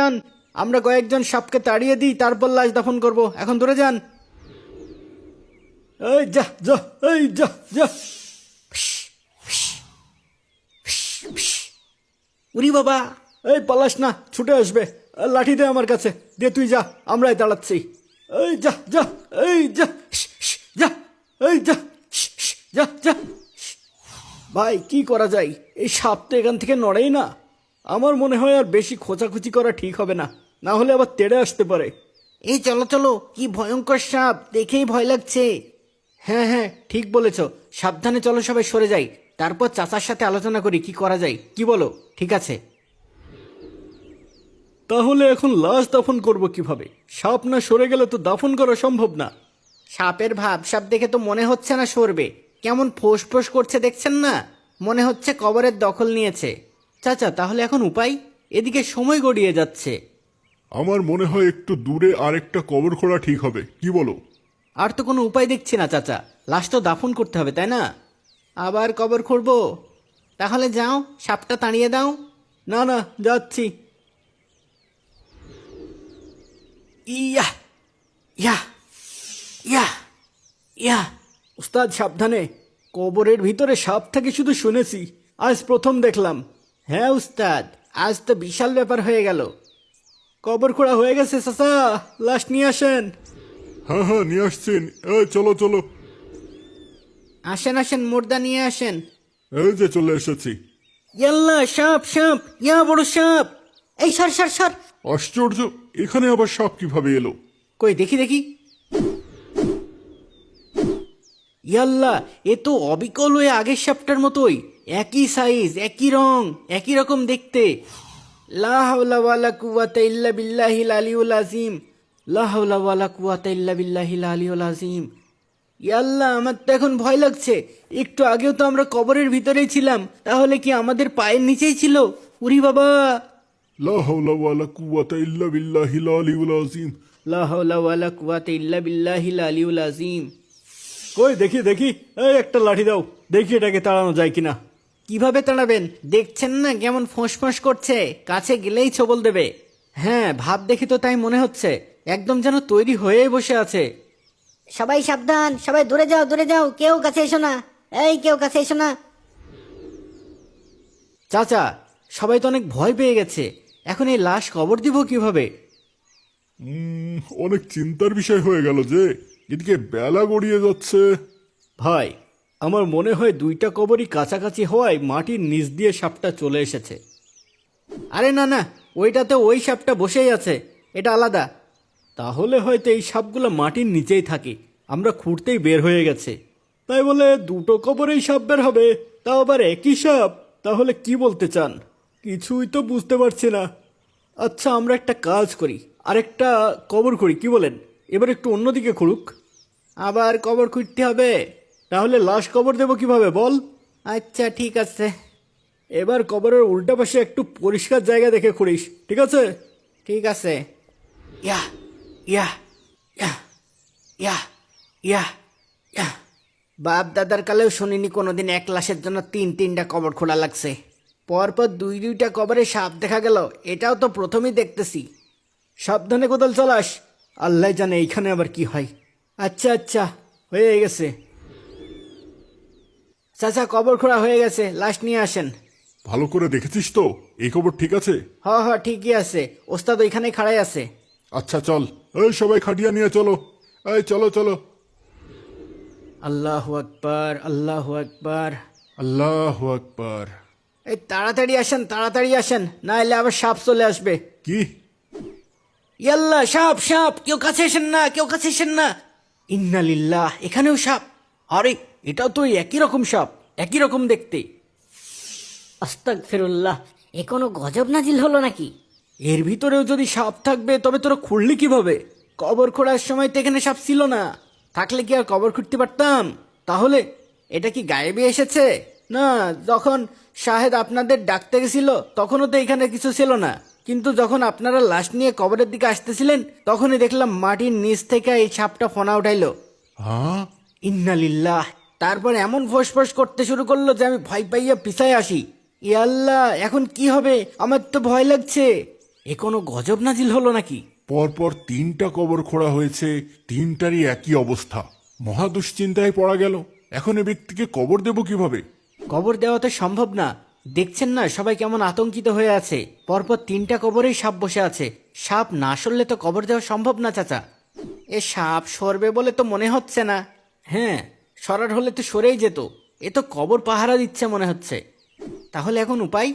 যান, আমরা কয়েকজন সাপকে তাড়িয়ে দিই, তারপর লাশ দাফন করব। এখন দূরে যান। এই যা যা, এই যা যা। উরি বাবা, এই পালাস না, ছুটে আসবে। লাঠি দে আমার কাছে, দে তুই যা, আমরাই দাঁড়াচ্ছি। এই যা যা, এই যা যা, এই যা যা যা। ভাই কি করা যায়, এই সাপ তো এখান থেকে নড়েই না। আমার মনে হয় আর বেশি খোঁচাখুচি করা ঠিক হবে না, না হলে আবার তেড়ে আসতে পারে। এই চলো চলো, কি ভয়ঙ্কর সাপ, দেখেই ভয় লাগছে। হ্যাঁ হ্যাঁ ঠিক বলেছ, সাবধানে চলো, সবাই সরে যাই, তারপর চাচার সাথে আলোচনা করি কি করা যায়। কি বলো? ঠিক আছে। তাহলে এখন লাশ দাফন করব কিভাবে? সাপ না সরে গেলে তো দাফন করা সম্ভব না। সাপের ভাব সাপ দেখে তো মনে হচ্ছে না সরবে, কেমন ফোঁস ফোঁস করছে দেখছেন না, মনে হচ্ছে কবরের দখল নিয়েছে। চাচা তাহলে এখন উপায়? এদিকে সময় গড়িয়ে যাচ্ছে। আমার মনে হয় একটু দূরে আরেকটা কবর খোঁড়া ঠিক হবে, কি বলো? আর তো কোনো উপায় দেখছি না চাচা, লাশ তো দাফন করতে হবে তাই না? আবার কবর খুঁড়বো? তাহলে যাও, সাপটা তাড়িয়ে দাও। না না, যাচ্ছি। ইয়া ইয়া ইয়া ইয়া। উস্তাদ সাবধানে, কবরের ভিতরে সাপ থাকে শুধু শুনেছি, আজ প্রথম দেখলাম। হ্যাঁ উস্তাদ, আজ তো বিশাল ব্যাপার হয়ে গেল। কবর খোঁড়া হয়ে গেছে চাচা, লাশ নিয়ে আসেন। হ্যাঁ হ্যাঁ নিয়ে আসছেন, এই চলো চলো। আসেন আসেন, মুর্দা নিয়ে আসেন। এই যে চলে এসেছি। ইয়াল্লা, সাপ সাপ, ইয়া বড় সাপ। এই সর সর সর। আশ্চর্য, এখানে আবার সাপ কিভাবে এলো? কই দেখি দেখি। ইয়াল্লা, এ তো অবিকল হয়ে আগের সাপটার মতোই, একই সাইজ, একই রং, একই রকম দেখতে। লা হাওলা ওয়ালা কুওয়াতা ইল্লা বিল্লাহিল আলিয়ুল আযীম, লা হাওলা ওয়ালা কুওয়াতা ইল্লা বিল্লাহিল আলিয়ুল আযীম। ইয়াল্লা, আমার তো এখন ভয় লাগছে। একটু আগেও তো আমরা কবরের ভিতরেই ছিলাম, তাহলে কি আমাদের পায়ের নিচেই ছিল? উরি বাবা। লা হাওলা ওয়ালা কুওয়াতা ইল্লা বিল্লাহিল আলিয়ুল আযীম। লা হাওলা ওয়ালা কুওয়াতা ইল্লা বিল্লাহিল আলিয়ুল আযীম। কই দেখি দেখি, এই একটা লাঠি দাও, দেখি এটাকে তাড়ানো যায় কিনা। কিভাবে তাড়াবেন? দেখছেন না কেমন ফোঁস করছে, কাছে গেলেই ছবল দেবে। হ্যাঁ, ভাব দেখি তো তাই মনে হচ্ছে, একদম যেন তৈরি হয়েই বসে আছে। সবাই সাবধান, সবাই দূরে যাও দূরে যাও, কেউ কাছে এসো না, এই কেউ কাছে এসো না। চাচা, সবাই তো অনেক ভয় পেয়ে গেছে, এখন এই লাশ কবর দিব কিভাবে? অনেক চিন্তার বিষয় হয়ে গেল যে, এদিকে বেলা গড়িয়ে যাচ্ছে। ভাই, আমার মনে হয় দুইটা কবরই কাছাকাছি হওয়ায় মাটির নিচ দিয়ে সাপটা চলে এসেছে। আরে না না, ওইটাতে ওই সাপটা বসেই আছে, এটা আলাদা। তাহলে হয়তো এই সাপগুলো মাটির নিচেই থাকে, আমরা খুঁড়তেই বের হয়ে গেছে। তাই বলে দুটো কবরেই সাপ বের হবে, তাও আবার একই সাপ? তাহলে কি বলতে চান? কিছুই তো বুঝতে পারছি না। আচ্ছা, আমরা একটা কাজ করি, আরেকটা কবর করি, কি বলেন? এবার একটু অন্যদিকে খুঁড়ুক। আবার কবর খুঁড়তে হবে? তাহলে লাশ কবর দেব কিভাবে বল? আচ্ছা ঠিক আছে, এবার কবরের উল্টা পাশে একটু পরিষ্কার জায়গা দেখে খুঁড়িস, ঠিক আছে? ঠিক আছে। ইয়া ইয়া ইয়া ইয়া ইয়া ইয়া। বাপ দাদার কালেও শুনিনি কোনোদিন এক লাশের জন্য তিনটা কবর খোঁড়া লাগছে। পরপর দুইটা কবরে সাপ দেখা গেল, এটাও তো প্রথমেই দেখতেছি। সাবধানে কোদাল চালাস, আল্লাহ জানে এইখানে আবার কি হয়। আচ্ছা আচ্ছা, হয়ে গেছে। চাচা, কবর খোঁড়া হয়ে গেছে, লাশ নিয়ে আসেন। ভালো করে দেখেছিস তো, এই খবর ঠিক আছে? হ হ ঠিকই আছে, ওস্তাদ ওইখানে খাড়াই আছে। আচ্ছা চল, এই সবাই খাটিয়া নিয়ে চলো, এই চলো চলো। আল্লাহু আকবার, আল্লাহু আকবার। আল্লাহু আকবার। এই তাড়াতাড়ি আসেন, তাড়াতাড়ি আসেন, না এলে আবার সাপ চলে আসবে। কি? ইয়াল্লা, সাপ সাপ, কেউ কাছে এসেন না, কেউ কাছে এসেন না। ইন্নালিল্লাহ, এখানেও সাপ। আরে, এটাও তো একই রকম সাপ, একই রকম দেখতে। আস্তাগফিরুল্লাহ, এ কোনো গজব নাজিল হলো নাকি? এর ভিতরেও যদি সাপ থাকবে তবে তোরা খুঁড়লি কিভাবে? কবর খোঁড়ার সময় তো এখানে সাপ ছিল না, থাকলে কি আর কবর খুঁড়তে পারতাম? তাহলে এটা কি গায়েবে এসেছে? না, যখন শাহেদ আপনাদের ডাকতে গেছিল তখনও তো এখানে কিছু ছিল না, কিন্তু যখন আপনারা লাশ নিয়ে কবরের দিকে আসতেছিলেন তখনই দেখলাম মাটির নিচ থেকে এই সাপটা ফোনা উঠাইলো। হ্যাঁ? ইন্নালিল্লাহ। তারপর এমন ফোঁস করতে শুরু করলো যে আমি ভয় পাইয়া পিছায় আসি। ইয়াল্লাহ, এখন কি হবে? আমার তো ভয় লাগছে। এ কোনো গজব নাজিল হলো নাকি? পরপর 3টা কবর খোঁড়া হয়েছে, 3টারই একই অবস্থা। মহা দুশ্চিন্তায় পড়া গেল। এখন এ ব্যক্তিকে কবর দেব কিভাবে? কবর দেওয়া তো সম্ভব না। দেখছেন না সবাই কেমন আতঙ্কিত হয়ে আছে। পরপর 3টা কবরেই সাপ বসে আছে। সাপ না সরলে তো কবর দেওয়া সম্ভব না চাচা। এ সাপ সরবে বলে তো মনে হচ্ছে না। হ্যাঁ, সরার হলে তো সরেই যেত। এ তো কবর পাহারা দিচ্ছে মনে হচ্ছে। তাহলে এখন উপায়?